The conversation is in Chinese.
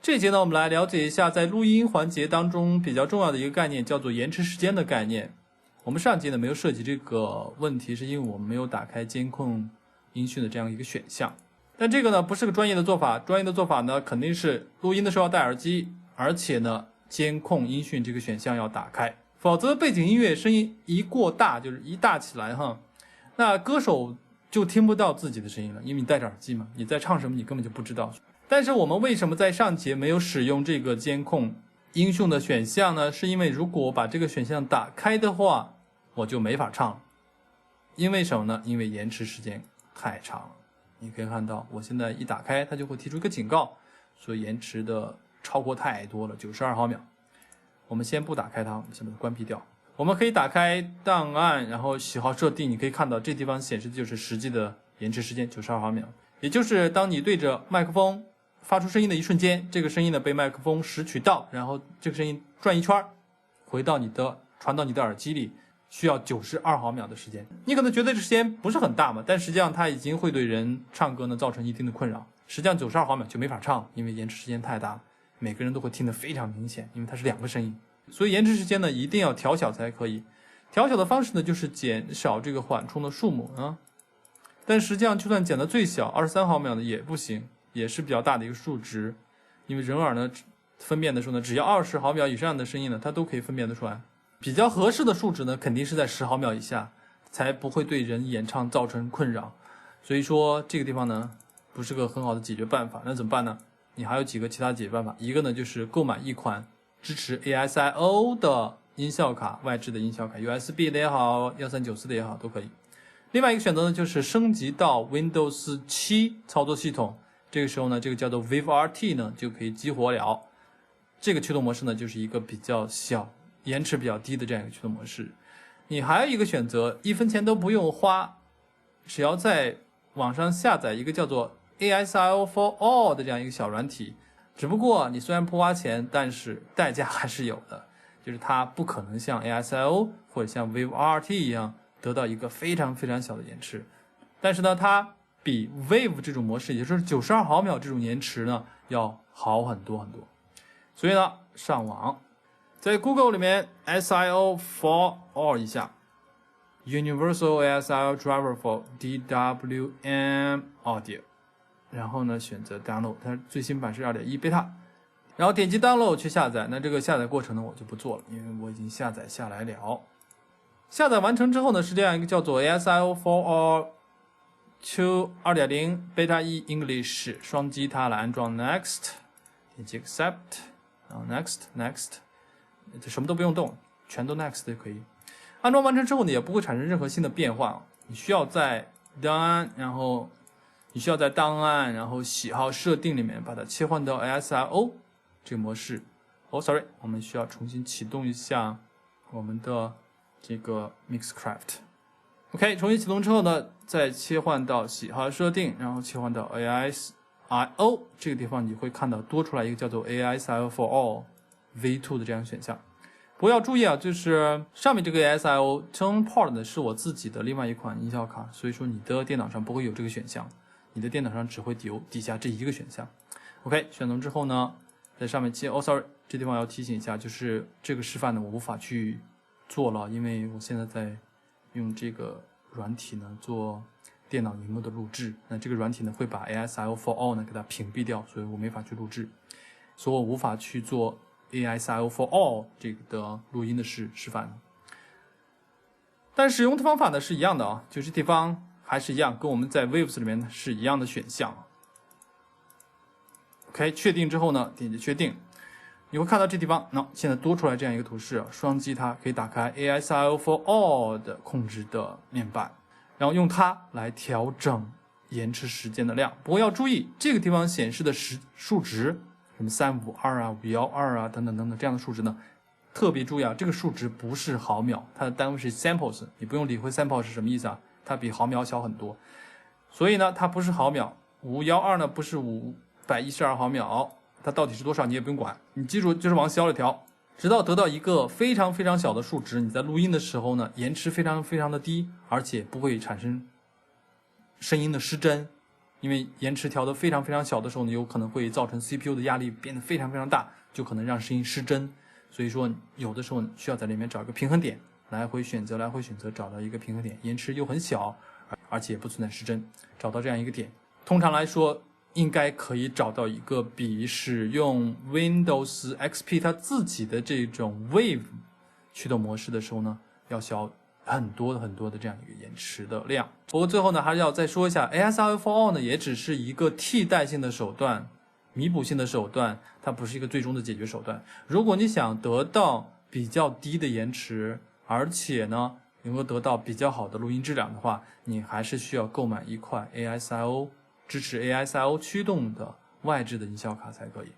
这节呢，我们来了解一下在录音环节当中比较重要的一个概念，叫做延迟时间的概念。我们上节呢没有涉及这个问题，是因为我们没有打开监控音讯的这样一个选项。但这个呢不是个专业的做法，专业的做法呢肯定是录音的时候要戴耳机，而且呢监控音讯这个选项要打开，否则背景音乐声音一过大，就是一大起来哈，那歌手就听不到自己的声音了，因为你戴着耳机嘛，你在唱什么你根本就不知道。但是我们为什么在上节没有使用这个监控音讯的选项呢？是因为如果我把这个选项打开的话，我就没法唱了。因为什么呢？因为延迟时间太长了。你可以看到我现在一打开，它就会提出一个警告，所以延迟的超过太多了，92毫秒。我们先不打开它，我们先把它关闭掉。我们可以打开档案，然后喜好设定，你可以看到这地方显示的就是实际的延迟时间92毫秒，也就是当你对着麦克风发出声音的一瞬间，这个声音呢被麦克风拾取到，然后这个声音转一圈回到传到你的耳机里，需要92毫秒的时间。你可能觉得这时间不是很大嘛，但实际上它已经会对人唱歌呢造成一定的困扰。实际上92毫秒就没法唱，因为延迟时间太大了，每个人都会听得非常明显，因为它是两个声音。所以延迟时间呢一定要调小才可以。调小的方式呢就是减少这个缓冲的数目啊。但实际上就算减到最小23毫秒的也不行，也是比较大的一个数值。因为人耳呢分辨的时候呢，只要20毫秒以上的声音呢，它都可以分辨得出来。比较合适的数值呢，肯定是在10毫秒以下，才不会对人演唱造成困扰。所以说这个地方呢不是个很好的解决办法。那怎么办呢？你还有几个其他解决办法。一个呢就是购买一款支持 ASIO 的音效卡，外置的音效卡 USB 的也好，1394的也好都可以。另外一个选择呢就是升级到 Windows 7操作系统，这个时候呢这个叫做 ViveRT 呢就可以激活了。这个驱动模式呢就是一个比较小延迟比较低的这样一个驱动模式。你还有一个选择，1分钱都不用花，只要在网上下载一个叫做 ASIO for All 的这样一个小软体。只不过你虽然不花钱，但是代价还是有的，就是它不可能像 ASIO 或者像 ViveRT 一样得到一个非常非常小的延迟。但是呢它比 Wave 这种模式，也就是92毫秒这种延迟呢要好很多很多。所以呢上网在 Google 里面 SIO for All 一下 Universal ASIO Driver for DWM Audio， 然后呢选择 Download， 它最新版是 2.1 Beta， 然后点击 Download 去下载。那这个下载过程呢我就不做了，因为我已经下载下来了。下载完成之后呢是这样一个叫做 ASIO for All to 2.0 Beta 1 English 双击它来安装 Next， 点击 Accept， 然后 Next， 什么都不用动，全都 Next 就可以。安装完成之后呢也不会产生任何新的变化，你需要在档案，然后喜好设定里面把它切换到 ASIO 这个模式。sorry， 我们需要重新启动一下我们的这个 Mixcraft。OK， 重新启动之后呢，再切换到喜好设定，然后切换到 ASIO 这个地方，你会看到多出来一个叫做 ASIO for All V2 的这样选项。不过要注意啊，就是上面这个 ASIO Tone Port 呢是我自己的另外一款音效卡，所以说你的电脑上不会有这个选项，你的电脑上只会有底下这一个选项。OK， 选中之后呢，在上面切sorry， 这地方要提醒一下，就是这个示范呢我无法去做了，因为我现在在用这个软体呢做电脑荧幕的录制，那这个软体呢会把 ASIO for All 呢给它屏蔽掉，所以我没法去录制，所以我无法去做 ASIO for All 这个的录音的示范。但使用的方法呢是一样的啊，就是地方还是一样，跟我们在 Waves 里面是一样的选项。OK， 确定之后呢，点击确定，你会看到这地方，现在多出来这样一个图示，双击它可以打开 ASIO for All 的控制的面板，然后用它来调整延迟时间的量。不过要注意，这个地方显示的数值，什么352啊、512啊等等等等这样的数值呢，特别注意啊，这个数值不是毫秒，它的单位是 samples， 你不用理会 sample 是什么意思啊，它比毫秒小很多，所以呢它不是毫秒。512呢不是512毫秒，它到底是多少你也不用管，你记住就是往小里调，直到得到一个非常非常小的数值，你在录音的时候呢延迟非常非常的低，而且不会产生声音的失真，因为延迟调得非常非常小的时候呢，有可能会造成 CPU 的压力变得非常非常大，就可能让声音失真。所以说有的时候需要在里面找一个平衡点，来回选择找到一个平衡点，延迟又很小，而且也不存在失真，找到这样一个点，通常来说应该可以找到一个比使用 Windows XP 它自己的这种 Wave 驱动模式的时候呢，要小很多的这样一个延迟的量。不过最后呢，还是要再说一下 ASIO for All 呢，也只是一个替代性的手段，弥补性的手段，它不是一个最终的解决手段。如果你想得到比较低的延迟，而且呢能够得到比较好的录音质量的话，你还是需要购买一块 ASIO 支持 ASIO 驱动的外置的音效卡才可以。